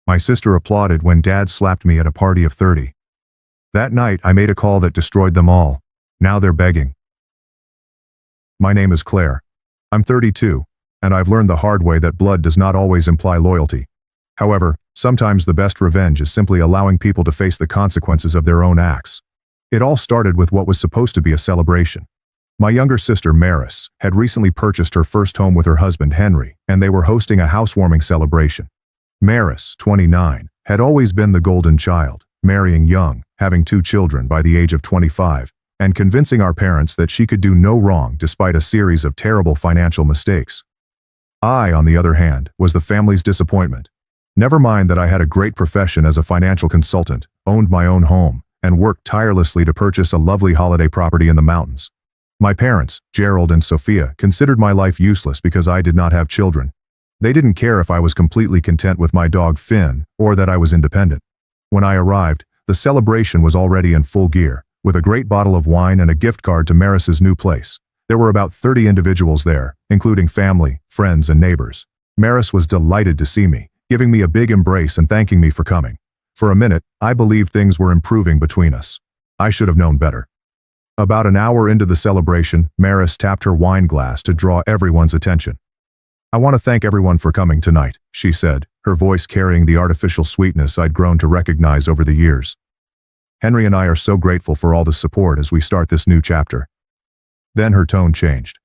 My sister applauded when Dad slapped me at a party of 30. That night, I made a call that destroyed them all. Now they're begging. My name is Claire. I'm 32, and I've learned the hard way that blood does not always imply loyalty. However, sometimes the best revenge is simply allowing people to face the consequences of their own acts. It all started with what was supposed to be a celebration. My younger sister, Maris, had recently purchased her first home with her husband, Henry, and they were hosting a housewarming celebration. Maris, 29, had always been the golden child, marrying young, having 2 children by the age of 25, and convincing our parents that she could do no wrong despite a series of terrible financial mistakes. I, on the other hand, was the family's disappointment. Never mind that I had a great profession as a financial consultant, owned my own home, and worked tirelessly to purchase a lovely holiday property in the mountains. My parents, Gerald and Sophia, considered my life useless because I did not have children. They didn't care if I was completely content with my dog Finn, or that I was independent. When I arrived, the celebration was already in full gear, with a great bottle of wine and a gift card to Maris's new place. There were about 30 individuals there, including family, friends, and neighbors. Maris was delighted to see me, giving me a big embrace and thanking me for coming. For a minute, I believed things were improving between us. I should have known better. About an hour into the celebration, Maris tapped her wine glass to draw everyone's attention. "I want to thank everyone for coming tonight," she said, her voice carrying the artificial sweetness I'd grown to recognize over the years. "Henry and I are so grateful for all the support as we start this new chapter." Then her tone changed.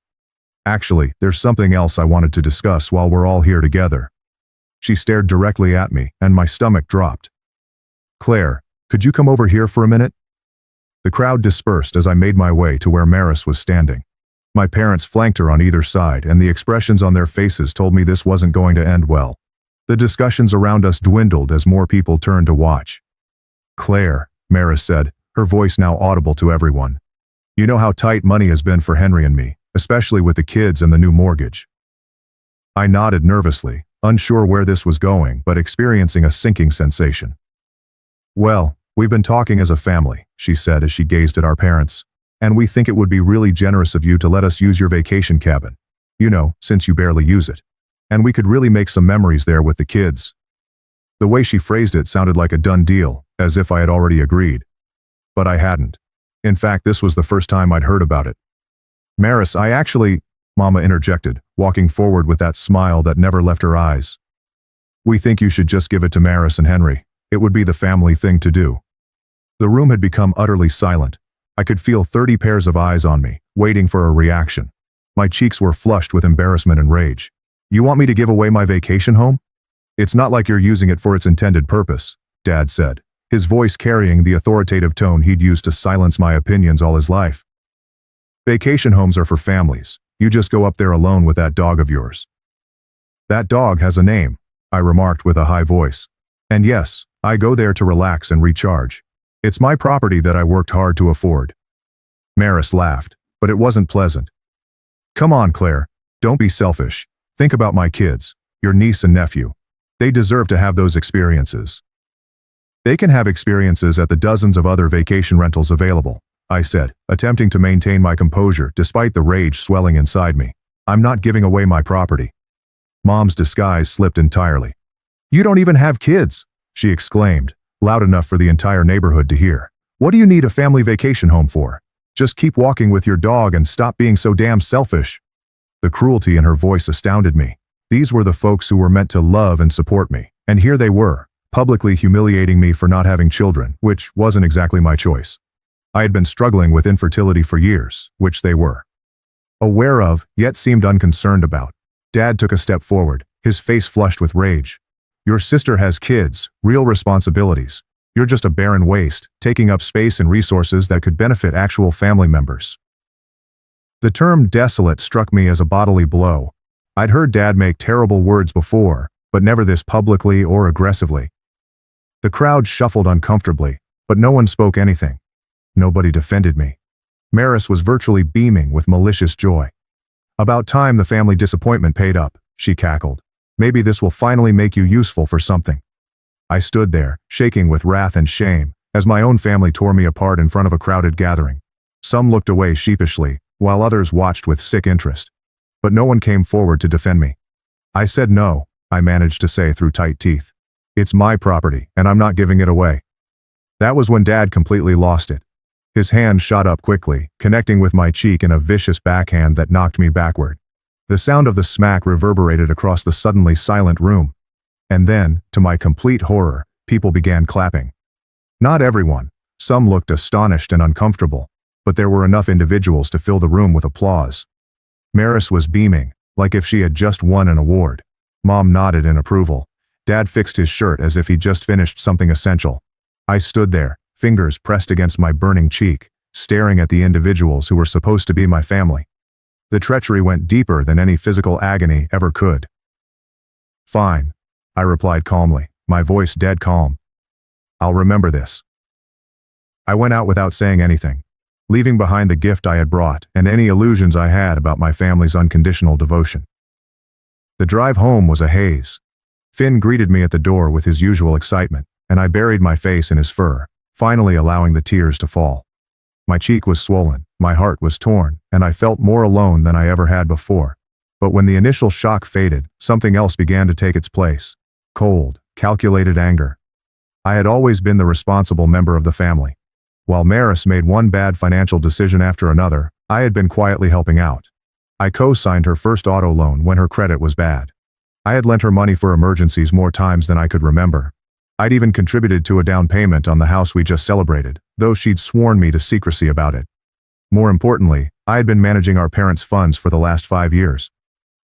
"Actually, there's something else I wanted to discuss while we're all here together." She stared directly at me, and my stomach dropped. "Claire, could you come over here for a minute?" The crowd dispersed as I made my way to where Maris was standing. My parents flanked her on either side, and the expressions on their faces told me this wasn't going to end well. The discussions around us dwindled as more people turned to watch. "Claire," Maris said, her voice now audible to everyone. "You know how tight money has been for Henry and me, especially with the kids and the new mortgage." I nodded nervously, unsure where this was going, but experiencing a sinking sensation. "Well, we've been talking as a family," she said as she gazed at our parents, "and we think it would be really generous of you to let us use your vacation cabin. You know, since you barely use it. And we could really make some memories there with the kids." The way she phrased it sounded like a done deal, as if I had already agreed. But I hadn't. In fact, this was the first time I'd heard about it. "Maris, Mama interjected, walking forward with that smile that never left her eyes. "We think you should just give it to Maris and Henry. It would be the family thing to do." The room had become utterly silent. I could feel 30 pairs of eyes on me, waiting for a reaction. My cheeks were flushed with embarrassment and rage. "You want me to give away my vacation home?" "It's not like you're using it for its intended purpose," Dad said, his voice carrying the authoritative tone he'd used to silence my opinions all his life. "Vacation homes are for families. You just go up there alone with that dog of yours." "That dog has a name," I remarked with a high voice. "And yes, I go there to relax and recharge. It's my property that I worked hard to afford." Maris laughed, but it wasn't pleasant. "Come on, Claire. Don't be selfish. Think about my kids, your niece and nephew. They deserve to have those experiences." "They can have experiences at the dozens of other vacation rentals available," I said, attempting to maintain my composure despite the rage swelling inside me. "I'm not giving away my property." Mom's disguise slipped entirely. "You don't even have kids," she exclaimed, loud enough for the entire neighborhood to hear. "What do you need a family vacation home for? Just keep walking with your dog and stop being so damn selfish." The cruelty in her voice astounded me. These were the folks who were meant to love and support me, and here they were, publicly humiliating me for not having children, which wasn't exactly my choice. I had been struggling with infertility for years, which they were aware of, yet seemed unconcerned about. Dad took a step forward, his face flushed with rage. "Your sister has kids, real responsibilities. You're just a barren waste, taking up space and resources that could benefit actual family members." The term desolate struck me as a bodily blow. I'd heard Dad make terrible words before, but never this publicly or aggressively. The crowd shuffled uncomfortably, but no one spoke anything. Nobody defended me. Maris was virtually beaming with malicious joy. "About time the family disappointment paid up," she cackled. "Maybe this will finally make you useful for something." I stood there, shaking with wrath and shame, as my own family tore me apart in front of a crowded gathering. Some looked away sheepishly, while others watched with sick interest. But no one came forward to defend me. "I said no," I managed to say through tight teeth. It's my property, and I'm not giving it away. That was when Dad completely lost it. His hand shot up quickly, connecting with my cheek in a vicious backhand that knocked me backward. The sound of the smack reverberated across the suddenly silent room. And then, to my complete horror, people began clapping. Not everyone. Some looked astonished and uncomfortable, but there were enough individuals to fill the room with applause. Maris was beaming, like if she had just won an award. Mom nodded in approval. Dad fixed his shirt as if he'd just finished something essential. I stood there, fingers pressed against my burning cheek, staring at the individuals who were supposed to be my family. The treachery went deeper than any physical agony ever could. Fine, I replied calmly, my voice dead calm. I'll remember this. I went out without saying anything, leaving behind the gift I had brought and any illusions I had about my family's unconditional devotion. The drive home was a haze. Finn greeted me at the door with his usual excitement, and I buried my face in his fur, finally allowing the tears to fall. My cheek was swollen, my heart was torn, and I felt more alone than I ever had before. But when the initial shock faded, something else began to take its place. Cold, calculated anger. I had always been the responsible member of the family. While Maris made one bad financial decision after another, I had been quietly helping out. I co-signed her first auto loan when her credit was bad. I had lent her money for emergencies more times than I could remember. I'd even contributed to a down payment on the house we just celebrated, though she'd sworn me to secrecy about it. More importantly, I had been managing our parents' funds for the last 5 years.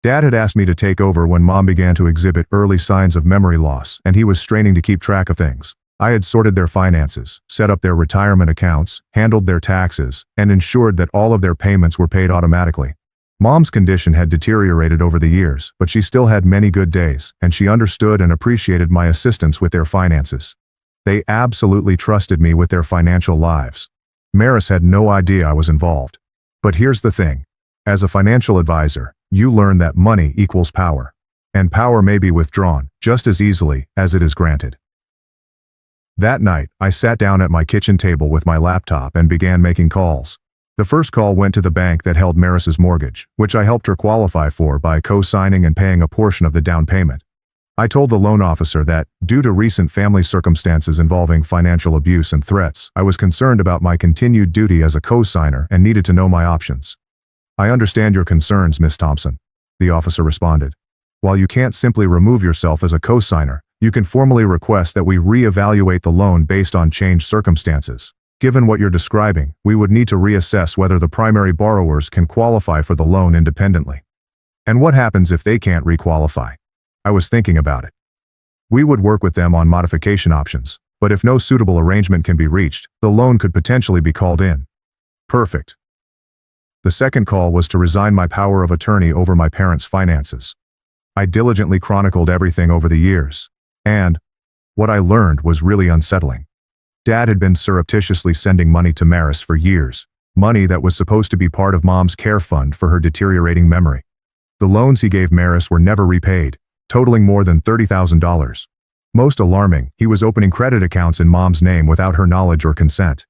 Dad had asked me to take over when Mom began to exhibit early signs of memory loss, and he was straining to keep track of things. I had sorted their finances, set up their retirement accounts, handled their taxes, and ensured that all of their payments were paid automatically. Mom's condition had deteriorated over the years, but she still had many good days, and she understood and appreciated my assistance with their finances. They absolutely trusted me with their financial lives. Maris had no idea I was involved. But here's the thing. As a financial advisor, you learn that money equals power. And power may be withdrawn just as easily as it is granted. That night, I sat down at my kitchen table with my laptop and began making calls. The first call went to the bank that held Maris's mortgage, which I helped her qualify for by co-signing and paying a portion of the down payment. I told the loan officer that, due to recent family circumstances involving financial abuse and threats, I was concerned about my continued duty as a co-signer and needed to know my options. I understand your concerns, Miss Thompson, the officer responded. While you can't simply remove yourself as a co-signer, you can formally request that we re-evaluate the loan based on changed circumstances. Given what you're describing, we would need to reassess whether the primary borrowers can qualify for the loan independently. And what happens if they can't re-qualify? I was thinking about it. We would work with them on modification options, but if no suitable arrangement can be reached, the loan could potentially be called in. Perfect. The second call was to resign my power of attorney over my parents' finances. I diligently chronicled everything over the years. And what I learned was really unsettling. Dad had been surreptitiously sending money to Maris for years, money that was supposed to be part of Mom's care fund for her deteriorating memory. The loans he gave Maris were never repaid, totaling more than $30,000. Most alarming, he was opening credit accounts in Mom's name without her knowledge or consent.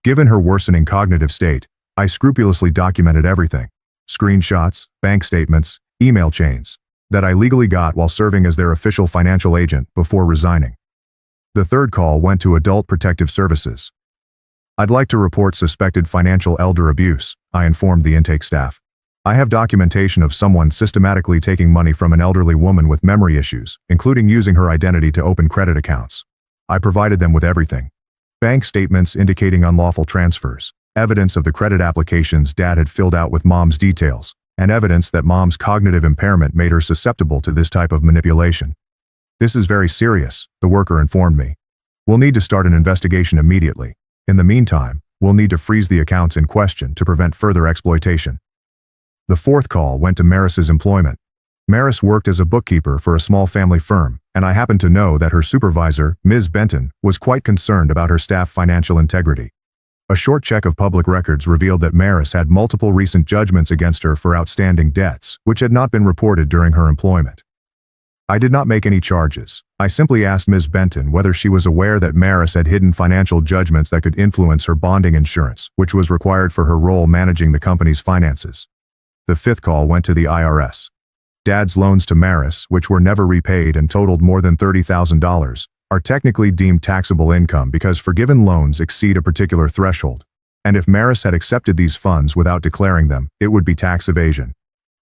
Given her worsening cognitive state, I scrupulously documented everything. Screenshots, bank statements, email chains, that I legally got while serving as their official financial agent before resigning. The third call went to Adult Protective Services. I'd like to report suspected financial elder abuse, I informed the intake staff. I have documentation of someone systematically taking money from an elderly woman with memory issues, including using her identity to open credit accounts. I provided them with everything. Bank statements indicating unlawful transfers, evidence of the credit applications Dad had filled out with Mom's details, and evidence that Mom's cognitive impairment made her susceptible to this type of manipulation. This is very serious, the worker informed me. We'll need to start an investigation immediately. In the meantime, we'll need to freeze the accounts in question to prevent further exploitation. The fourth call went to Maris's employment. Maris worked as a bookkeeper for a small family firm, and I happened to know that her supervisor, Ms. Benton, was quite concerned about her staff financial integrity. A short check of public records revealed that Maris had multiple recent judgments against her for outstanding debts, which had not been reported during her employment. I did not make any charges. I simply asked Ms. Benton whether she was aware that Maris had hidden financial judgments that could influence her bonding insurance, which was required for her role managing the company's finances. The fifth call went to the IRS. Dad's loans to Maris, which were never repaid and totaled more than $30,000, are technically deemed taxable income because forgiven loans exceed a particular threshold. And if Maris had accepted these funds without declaring them, it would be tax evasion.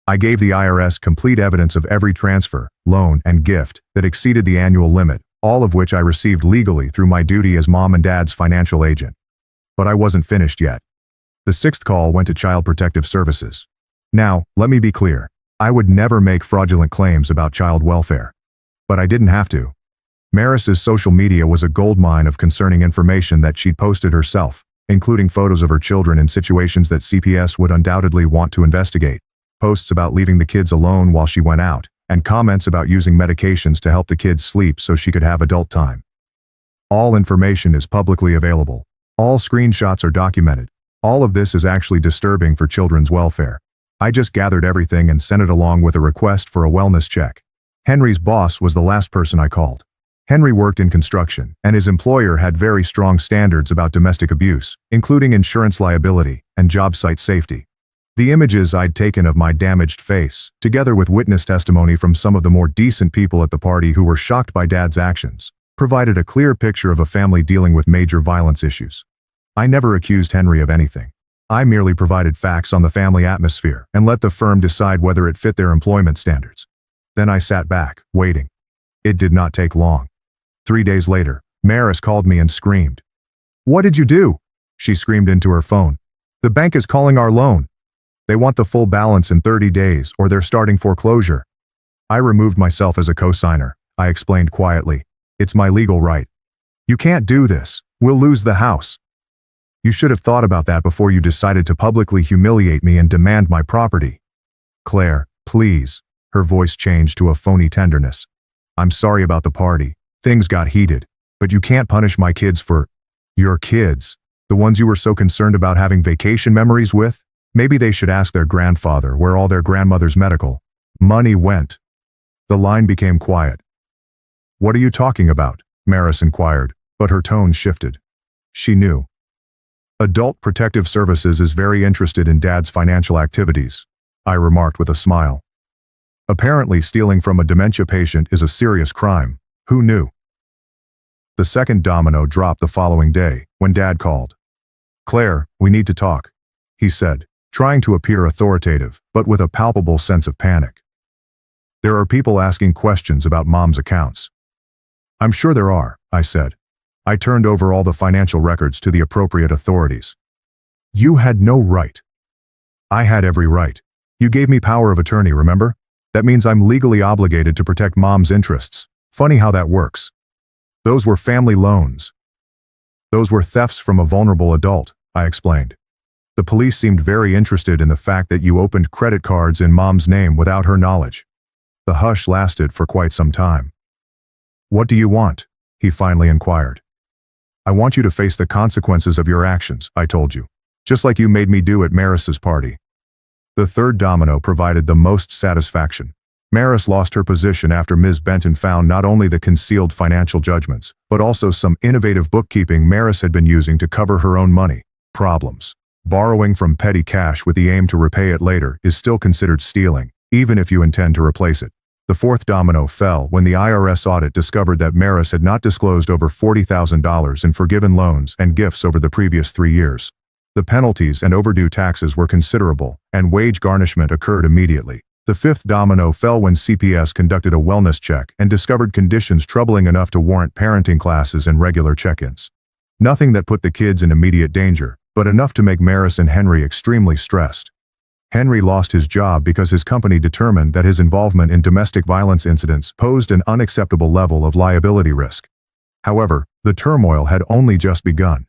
I gave the IRS complete evidence of every transfer, loan, and gift that exceeded the annual limit, all of which I received legally through my duty as Mom and Dad's financial agent. But I wasn't finished yet. The sixth call went to Child Protective Services. Now, let me be clear. I would never make fraudulent claims about child welfare. But I didn't have to. Maris's social media was a goldmine of concerning information that she'd posted herself, including photos of her children in situations that CPS would undoubtedly want to investigate, posts about leaving the kids alone while she went out, and comments about using medications to help the kids sleep so she could have adult time. All information is publicly available. All screenshots are documented. All of this is actually disturbing for children's welfare. I just gathered everything and sent it along with a request for a wellness check. Henry's boss was the last person I called. Henry worked in construction, and his employer had very strong standards about domestic abuse, including insurance liability and job site safety. The images I'd taken of my damaged face, together with witness testimony from some of the more decent people at the party who were shocked by Dad's actions, provided a clear picture of a family dealing with major violence issues. I never accused Henry of anything. I merely provided facts on the family atmosphere and let the firm decide whether it fit their employment standards. Then I sat back, waiting. It did not take long. 3 days later, Maris called me and screamed. "What did you do?" she screamed into her phone. "The bank is calling our loan. They want the full balance in 30 days or they're starting foreclosure." I removed myself as a co-signer. I explained quietly. "It's my legal right. You can't do this. We'll lose the house. You should have thought about that before you decided to publicly humiliate me and demand my property." "Claire, please." Her voice changed to a phony tenderness. "I'm sorry about the party. Things got heated. But you can't punish my kids for—" "Your kids? The ones you were so concerned about having vacation memories with? Maybe they should ask their grandfather where all their grandmother's medical money went." The line became quiet. "What are you talking about?" Maris inquired, but her tone shifted. She knew. "Adult Protective Services is very interested in Dad's financial activities," I remarked with a smile. "Apparently stealing from a dementia patient is a serious crime. Who knew?" The second domino dropped the following day, when Dad called. "Claire, we need to talk," he said, trying to appear authoritative, but with a palpable sense of panic. "There are people asking questions about Mom's accounts." "I'm sure there are," I said. I turned over all the financial records to the appropriate authorities. "You had no right." "I had every right. You gave me power of attorney, remember? That means I'm legally obligated to protect Mom's interests. Funny how that works. Those were family loans. Those were thefts from a vulnerable adult," I explained. "The police seemed very interested in the fact that you opened credit cards in Mom's name without her knowledge." The hush lasted for quite some time. "What do you want?" he finally inquired. "I want you to face the consequences of your actions," I told you, "just like you made me do at Maris's party." The third domino provided the most satisfaction. Maris lost her position after Ms. Benton found not only the concealed financial judgments, but also some innovative bookkeeping Maris had been using to cover her own money problems. Borrowing from petty cash with the aim to repay it later is still considered stealing, even if you intend to replace it. The fourth domino fell when the IRS audit discovered that Maris had not disclosed over $40,000 in forgiven loans and gifts over the previous 3 years. The penalties and overdue taxes were considerable, and wage garnishment occurred immediately. The fifth domino fell when CPS conducted a wellness check and discovered conditions troubling enough to warrant parenting classes and regular check-ins. Nothing that put the kids in immediate danger, but enough to make Maris and Henry extremely stressed. Henry lost his job because his company determined that his involvement in domestic violence incidents posed an unacceptable level of liability risk. However, the turmoil had only just begun.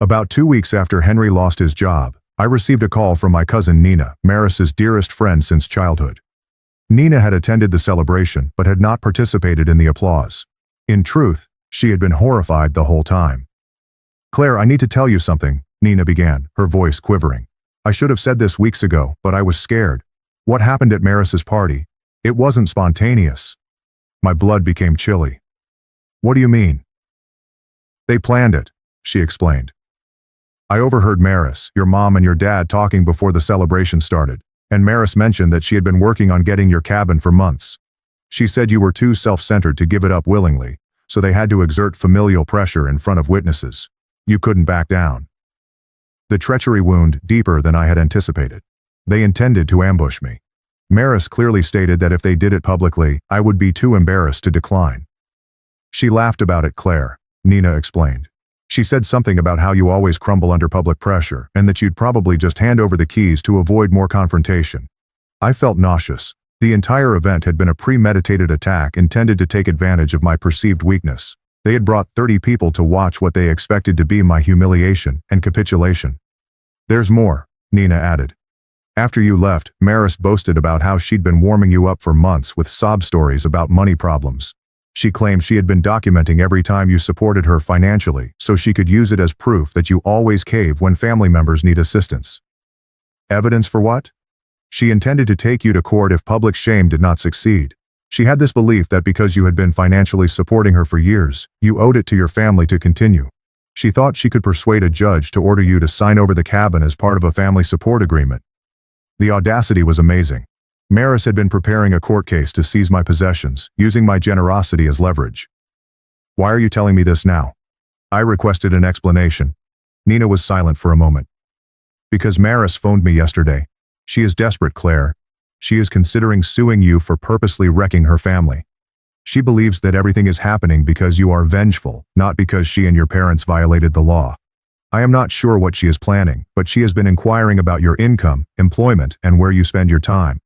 About 2 weeks after Henry lost his job, I received a call from my cousin Nina, Maris's dearest friend since childhood. Nina had attended the celebration but had not participated in the applause. In truth, she had been horrified the whole time. "Claire, I need to tell you something," Nina began, her voice quivering. "I should have said this weeks ago, but I was scared. What happened at Maris's party? It wasn't spontaneous." My blood became chilly. "What do you mean?" "They planned it," she explained. "I overheard Maris, your mom and your dad talking before the celebration started. And Maris mentioned that she had been working on getting your cabin for months. She said you were too self-centered to give it up willingly, so they had to exert familial pressure in front of witnesses. You couldn't back down. The treachery wound deeper than I had anticipated. They intended to ambush me. Maris clearly stated that if they did it publicly, I would be too embarrassed to decline. She laughed about it, Claire, Nina explained. She said something about how you always crumble under public pressure and that you'd probably just hand over the keys to avoid more confrontation. I felt nauseous. The entire event had been a premeditated attack intended to take advantage of my perceived weakness. They had brought 30 people to watch what they expected to be my humiliation and capitulation. There's more, Nina added. After you left, Maris boasted about how she'd been warming you up for months with sob stories about money problems. She claimed she had been documenting every time you supported her financially so she could use it as proof that you always cave when family members need assistance. Evidence for what? She intended to take you to court if public shame did not succeed. She had this belief that because you had been financially supporting her for years, you owed it to your family to continue. She thought she could persuade a judge to order you to sign over the cabin as part of a family support agreement. The audacity was amazing. Maris had been preparing a court case to seize my possessions, using my generosity as leverage. Why are you telling me this now? I requested an explanation. Nina was silent for a moment. Because Maris phoned me yesterday. She is desperate, Claire. She is considering suing you for purposely wrecking her family. She believes that everything is happening because you are vengeful, not because she and your parents violated the law. I am not sure what she is planning, but she has been inquiring about your income, employment, and where you spend your time.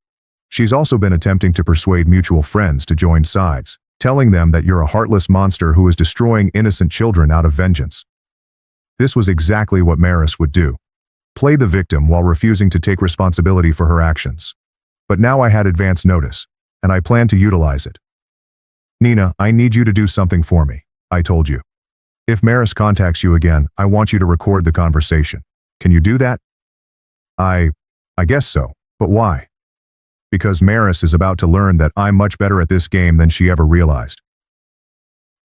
She's also been attempting to persuade mutual friends to join sides, telling them that you're a heartless monster who is destroying innocent children out of vengeance. This was exactly what Maris would do. Play the victim while refusing to take responsibility for her actions. But now I had advance notice, and I plan to utilize it. Nina, I need you to do something for me, I told you. If Maris contacts you again, I want you to record the conversation. Can you do that? I guess so, but why? Because Maris is about to learn that I'm much better at this game than she ever realized.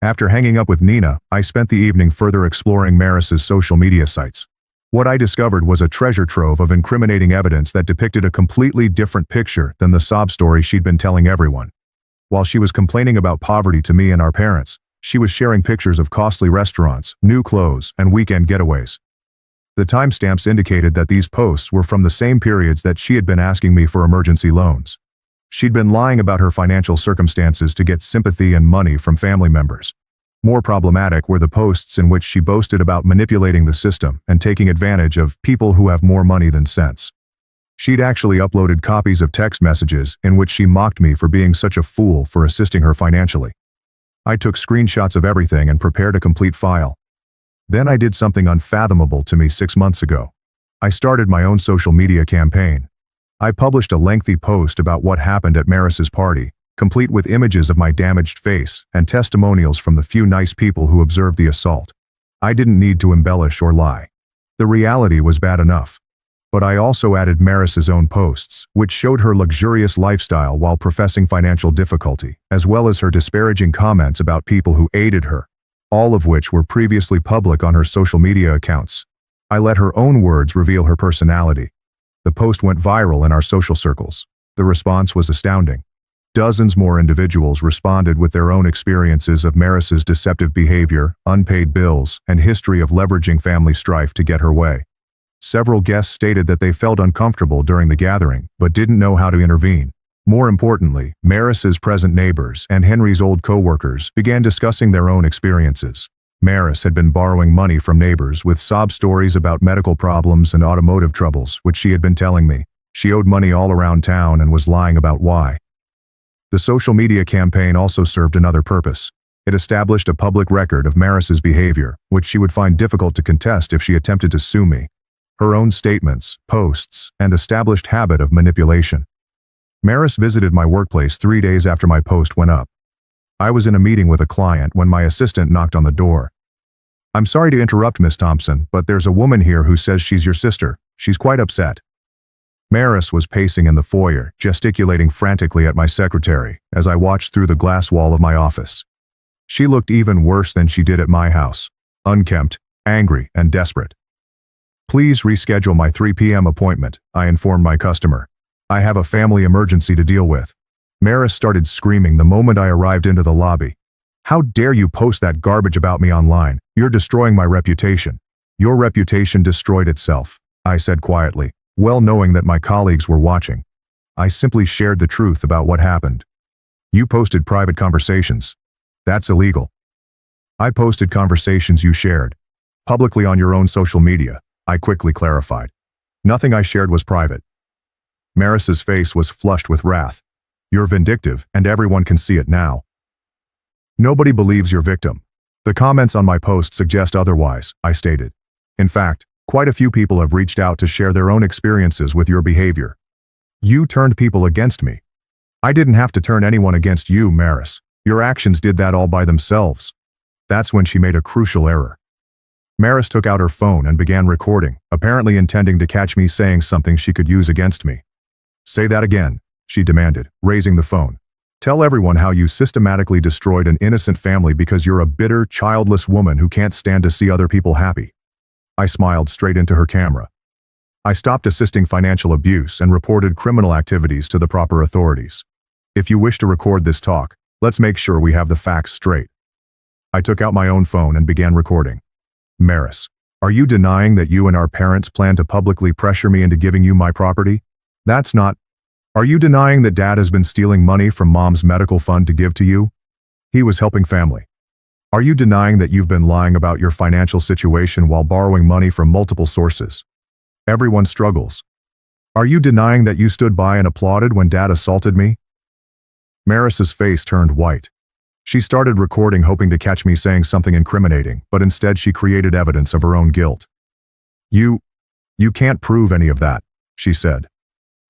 After hanging up with Nina, I spent the evening further exploring Maris's social media sites. What I discovered was a treasure trove of incriminating evidence that depicted a completely different picture than the sob story she'd been telling everyone. While she was complaining about poverty to me and our parents, she was sharing pictures of costly restaurants, new clothes, and weekend getaways. The timestamps indicated that these posts were from the same periods that she had been asking me for emergency loans. She'd been lying about her financial circumstances to get sympathy and money from family members. More problematic were the posts in which she boasted about manipulating the system and taking advantage of people who have more money than sense. She'd actually uploaded copies of text messages in which she mocked me for being such a fool for assisting her financially. I took screenshots of everything and prepared a complete file. Then I did something unfathomable to me 6 months ago. I started my own social media campaign. I published a lengthy post about what happened at Maris's party, complete with images of my damaged face and testimonials from the few nice people who observed the assault. I didn't need to embellish or lie. The reality was bad enough. But I also added Maris's own posts, which showed her luxurious lifestyle while professing financial difficulty, as well as her disparaging comments about people who aided her, all of which were previously public on her social media accounts. I let her own words reveal her personality. The post went viral in our social circles. The response was astounding. Dozens more individuals responded with their own experiences of Maris's deceptive behavior, unpaid bills, and history of leveraging family strife to get her way. Several guests stated that they felt uncomfortable during the gathering, but didn't know how to intervene. More importantly, Maris's present neighbors and Henry's old co-workers began discussing their own experiences. Maris had been borrowing money from neighbors with sob stories about medical problems and automotive troubles, which she had been telling me. She owed money all around town and was lying about why. The social media campaign also served another purpose. It established a public record of Maris's behavior, which she would find difficult to contest if she attempted to sue me. Her own statements, posts, and established habit of manipulation. Maris visited my workplace 3 days after my post went up. I was in a meeting with a client when my assistant knocked on the door. "I'm sorry to interrupt, Miss Thompson, but there's a woman here who says she's your sister. She's quite upset." Maris was pacing in the foyer, gesticulating frantically at my secretary as I watched through the glass wall of my office. She looked even worse than she did at my house, unkempt, angry, and desperate. "Please reschedule my 3 p.m. appointment," I informed my customer. I have a family emergency to deal with. Maris started screaming the moment I arrived into the lobby. How dare you post that garbage about me online? You're destroying my reputation. Your reputation destroyed itself, I said quietly, well knowing that my colleagues were watching. I simply shared the truth about what happened. You posted private conversations. That's illegal. I posted conversations you shared. Publicly on your own social media, I quickly clarified. Nothing I shared was private. Maris's face was flushed with wrath. You're vindictive, and everyone can see it now. Nobody believes your victim. The comments on my post suggest otherwise, I stated. In fact, quite a few people have reached out to share their own experiences with your behavior. You turned people against me. I didn't have to turn anyone against you, Maris. Your actions did that all by themselves. That's when she made a crucial error. Maris took out her phone and began recording, apparently intending to catch me saying something she could use against me. Say that again, she demanded, raising the phone. Tell everyone how you systematically destroyed an innocent family because you're a bitter, childless woman who can't stand to see other people happy. I smiled straight into her camera. I stopped assisting financial abuse and reported criminal activities to the proper authorities. If you wish to record this talk, let's make sure we have the facts straight. I took out my own phone and began recording. Maris, are you denying that you and our parents plan to publicly pressure me into giving you my property? That's not. Are you denying that Dad has been stealing money from Mom's medical fund to give to you? He was helping family. Are you denying that you've been lying about your financial situation while borrowing money from multiple sources? Everyone struggles. Are you denying that you stood by and applauded when Dad assaulted me? Maris's face turned white. She started recording hoping to catch me saying something incriminating, but instead she created evidence of her own guilt. You can't prove any of that, she said.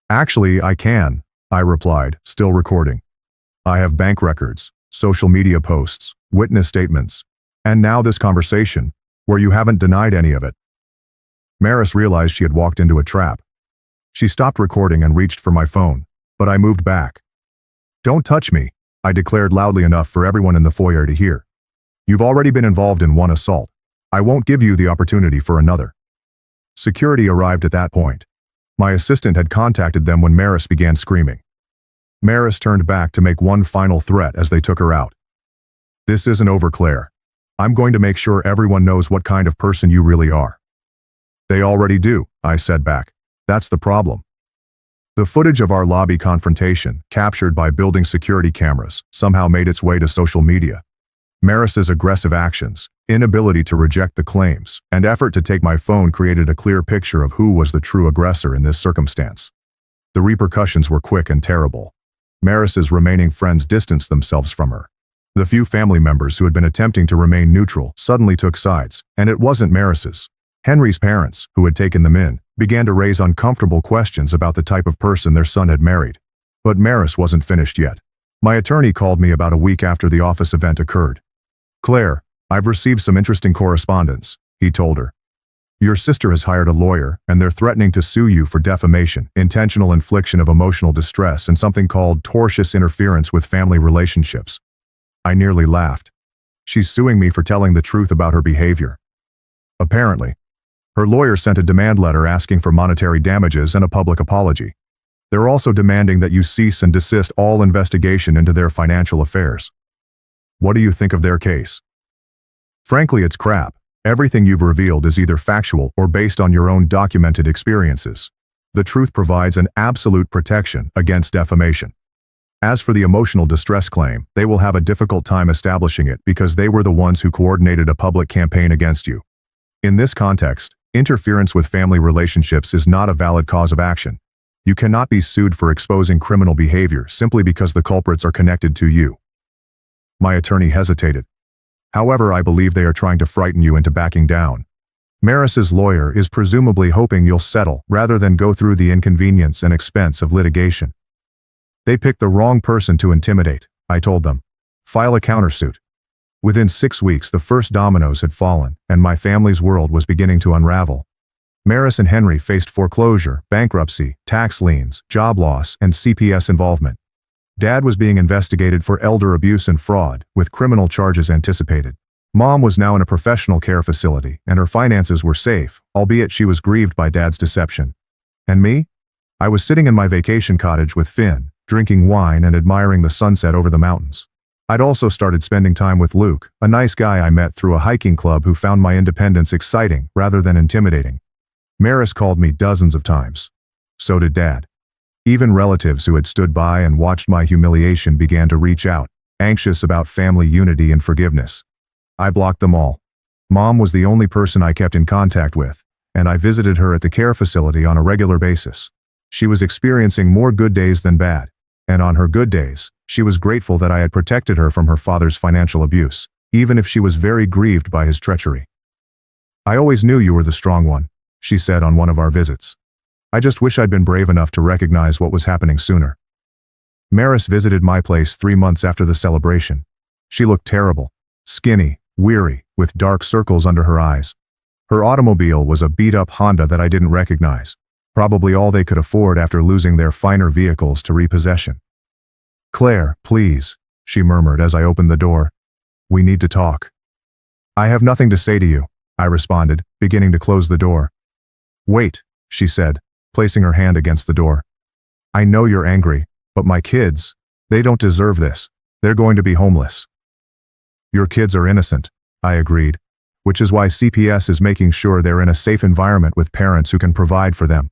Actually, I can, I replied, still recording. I have bank records, social media posts, witness statements, and now this conversation, where you haven't denied any of it. Maris realized she had walked into a trap. She stopped recording and reached for my phone, but I moved back. Don't touch me, I declared loudly enough for everyone in the foyer to hear. You've already been involved in one assault. I won't give you the opportunity for another. Security arrived at that point. My assistant had contacted them when Maris began screaming. Maris turned back to make one final threat as they took her out. This isn't over, Claire. I'm going to make sure everyone knows what kind of person you really are. They already do, I said back. That's the problem. The footage of our lobby confrontation, captured by building security cameras, somehow made its way to social media. Maris's aggressive actions, inability to reject the claims, and effort to take my phone created a clear picture of who was the true aggressor in this circumstance. The repercussions were quick and terrible. Maris's remaining friends distanced themselves from her. The few family members who had been attempting to remain neutral suddenly took sides, and it wasn't Maris's. Henry's parents, who had taken them in, began to raise uncomfortable questions about the type of person their son had married. But Maris wasn't finished yet. My attorney called me about a week after the office event occurred. Claire, I've received some interesting correspondence, he told her. Your sister has hired a lawyer, and they're threatening to sue you for defamation, intentional infliction of emotional distress, and something called tortious interference with family relationships. I nearly laughed. She's suing me for telling the truth about her behavior. Apparently. Her lawyer sent a demand letter asking for monetary damages and a public apology. They're also demanding that you cease and desist all investigation into their financial affairs. What do you think of their case? Frankly, it's crap. Everything you've revealed is either factual or based on your own documented experiences. The truth provides an absolute protection against defamation. As for the emotional distress claim, they will have a difficult time establishing it because they were the ones who coordinated a public campaign against you. In this context, interference with family relationships is not a valid cause of action. You cannot be sued for exposing criminal behavior simply because the culprits are connected to you. My attorney hesitated. However, I believe they are trying to frighten you into backing down. Maris's lawyer is presumably hoping you'll settle rather than go through the inconvenience and expense of litigation. They picked the wrong person to intimidate, I told them. File a countersuit. Within 6 weeks, the first dominoes had fallen, and my family's world was beginning to unravel. Maris and Henry faced foreclosure, bankruptcy, tax liens, job loss, and CPS involvement. Dad was being investigated for elder abuse and fraud, with criminal charges anticipated. Mom was now in a professional care facility, and her finances were safe, albeit she was grieved by Dad's deception. And me? I was sitting in my vacation cottage with Finn, drinking wine and admiring the sunset over the mountains. I'd also started spending time with Luke, a nice guy I met through a hiking club who found my independence exciting rather than intimidating. Maris called me dozens of times. So did Dad. Even relatives who had stood by and watched my humiliation began to reach out, anxious about family unity and forgiveness. I blocked them all. Mom was the only person I kept in contact with, and I visited her at the care facility on a regular basis. She was experiencing more good days than bad, and on her good days, she was grateful that I had protected her from her father's financial abuse, even if she was very grieved by his treachery. "I always knew you were the strong one," she said on one of our visits. "I just wish I'd been brave enough to recognize what was happening sooner." Maris visited my place 3 months after the celebration. She looked terrible, skinny, weary, with dark circles under her eyes. Her automobile was a beat-up Honda that I didn't recognize, probably all they could afford after losing their finer vehicles to repossession. "Claire, please," she murmured as I opened the door. "We need to talk." "I have nothing to say to you," I responded, beginning to close the door. "Wait," she said, placing her hand against the door. "I know you're angry, but my kids, they don't deserve this. They're going to be homeless." "Your kids are innocent," I agreed, "which is why CPS is making sure they're in a safe environment with parents who can provide for them."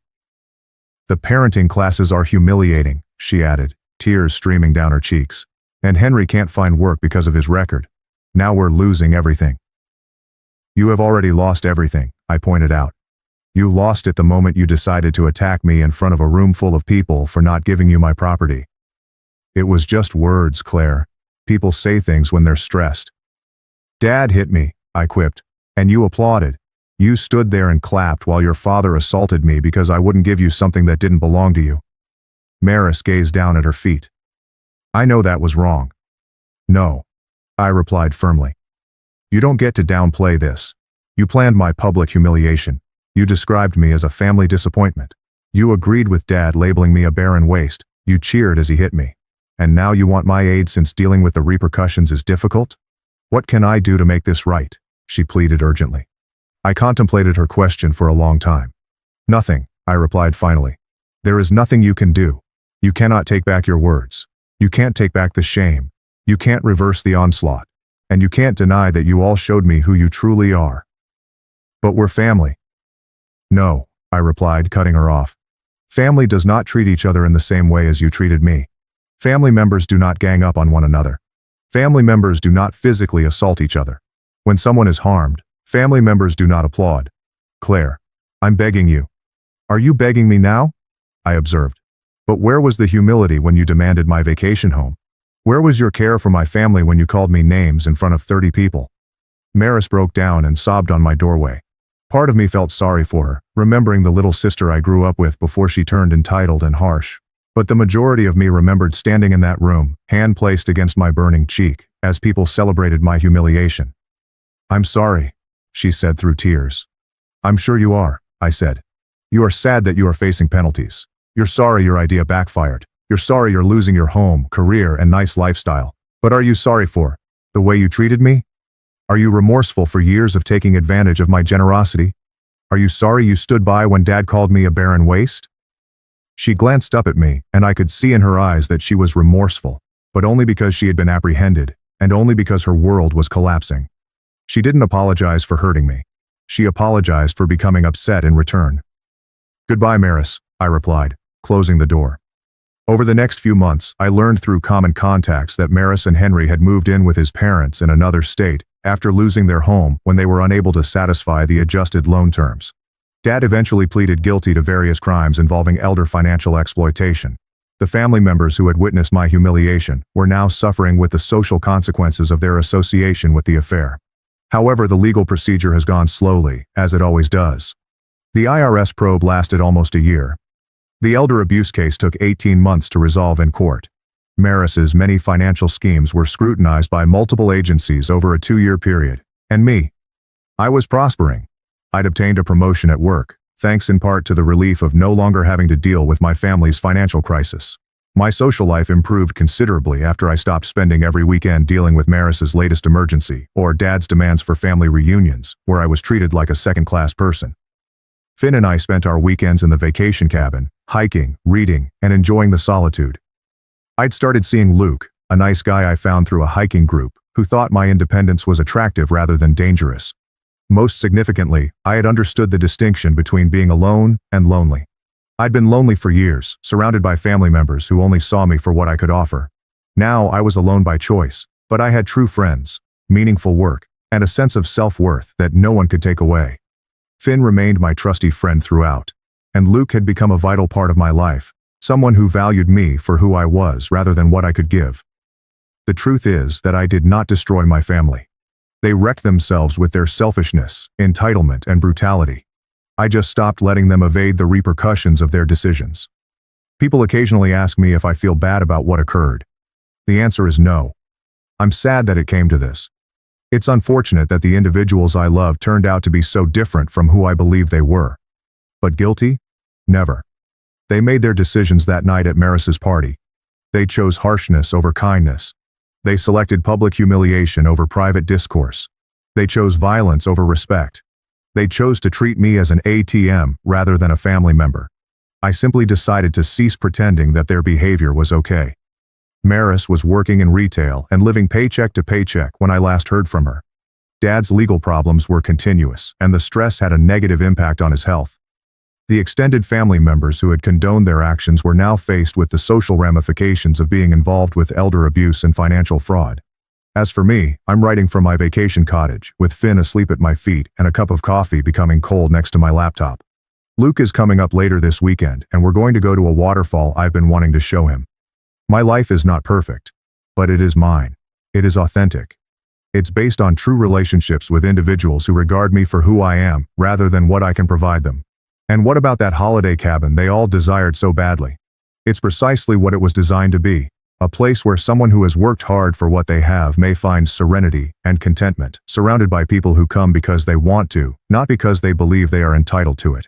"The parenting classes are humiliating," she added, tears streaming down her cheeks. "And Henry can't find work because of his record. Now we're losing everything." "You have already lost everything," I pointed out. "You lost it the moment you decided to attack me in front of a room full of people for not giving you my property." "It was just words, Claire. People say things when they're stressed." "Dad hit me," I quipped, "and you applauded. You stood there and clapped while your father assaulted me because I wouldn't give you something that didn't belong to you." Maris gazed down at her feet. "I know that was wrong." "No," I replied firmly. "You don't get to downplay this. You planned my public humiliation. You described me as a family disappointment. You agreed with Dad labeling me a barren waste. You cheered as he hit me. And now you want my aid since dealing with the repercussions is difficult? What can I do to make this right?" she pleaded urgently. I contemplated her question for a long time. "Nothing," I replied finally. "There is nothing you can do. You cannot take back your words. You can't take back the shame. You can't reverse the onslaught. And you can't deny that you all showed me who you truly are. But we're family." "No," I replied, cutting her off. "Family does not treat each other in the same way as you treated me. Family members do not gang up on one another. Family members do not physically assault each other. When someone is harmed, family members do not applaud. Claire, I'm begging you." "Are you begging me now?" I observed. "But where was the humility when you demanded my vacation home? Where was your care for my family when you called me names in front of 30 people?" Maris broke down and sobbed on my doorway. Part of me felt sorry for her, remembering the little sister I grew up with before she turned entitled and harsh. But the majority of me remembered standing in that room, hand placed against my burning cheek, as people celebrated my humiliation. "I'm sorry," she said through tears. "I'm sure you are," I said. "You are sad that you are facing penalties. You're sorry your idea backfired. You're sorry you're losing your home, career, and nice lifestyle. But are you sorry for the way you treated me? Are you remorseful for years of taking advantage of my generosity? Are you sorry you stood by when Dad called me a barren waste?" She glanced up at me, and I could see in her eyes that she was remorseful, but only because she had been apprehended, and only because her world was collapsing. She didn't apologize for hurting me. She apologized for becoming upset in return. "Goodbye, Maris," I replied, closing the door. Over the next few months, I learned through common contacts that Maris and Henry had moved in with his parents in another state after losing their home when they were unable to satisfy the adjusted loan terms. Dad eventually pleaded guilty to various crimes involving elder financial exploitation. The family members who had witnessed my humiliation were now suffering with the social consequences of their association with the affair. However, the legal procedure has gone slowly, as it always does. The IRS probe lasted almost a year. The elder abuse case took 18 months to resolve in court. Maris's many financial schemes were scrutinized by multiple agencies over a 2-year period. And me. I was prospering. I'd obtained a promotion at work, thanks in part to the relief of no longer having to deal with my family's financial crisis. My social life improved considerably after I stopped spending every weekend dealing with Maris's latest emergency or Dad's demands for family reunions, where I was treated like a second-class person. Finn and I spent our weekends in the vacation cabin, hiking, reading, and enjoying the solitude. I'd started seeing Luke, a nice guy I found through a hiking group, who thought my independence was attractive rather than dangerous. Most significantly, I had understood the distinction between being alone and lonely. I'd been lonely for years, surrounded by family members who only saw me for what I could offer. Now I was alone by choice, but I had true friends, meaningful work, and a sense of self-worth that no one could take away. Finn remained my trusty friend throughout, and Luke had become a vital part of my life, someone who valued me for who I was rather than what I could give. The truth is that I did not destroy my family. They wrecked themselves with their selfishness, entitlement, and brutality. I just stopped letting them evade the repercussions of their decisions. People occasionally ask me if I feel bad about what occurred. The answer is no. I'm sad that it came to this. It's unfortunate that the individuals I love turned out to be so different from who I believed they were. But guilty? Never. They made their decisions that night at Maris's party. They chose harshness over kindness. They selected public humiliation over private discourse. They chose violence over respect. They chose to treat me as an ATM rather than a family member. I simply decided to cease pretending that their behavior was okay. Maris was working in retail and living paycheck to paycheck when I last heard from her. Dad's legal problems were continuous, and the stress had a negative impact on his health. The extended family members who had condoned their actions were now faced with the social ramifications of being involved with elder abuse and financial fraud. As for me, I'm writing from my vacation cottage, with Finn asleep at my feet and a cup of coffee becoming cold next to my laptop. Luke is coming up later this weekend, and we're going to go to a waterfall I've been wanting to show him. My life is not perfect, but it is mine. It is authentic. It's based on true relationships with individuals who regard me for who I am, rather than what I can provide them. And what about that holiday cabin they all desired so badly? It's precisely what it was designed to be. A place where someone who has worked hard for what they have may find serenity and contentment, surrounded by people who come because they want to, not because they believe they are entitled to it.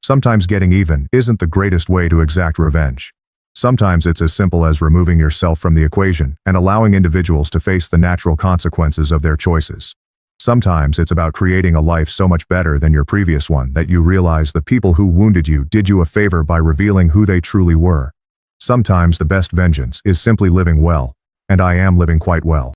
Sometimes getting even isn't the greatest way to exact revenge. Sometimes it's as simple as removing yourself from the equation and allowing individuals to face the natural consequences of their choices. Sometimes it's about creating a life so much better than your previous one that you realize the people who wounded you did you a favor by revealing who they truly were. Sometimes the best vengeance is simply living well, and I am living quite well.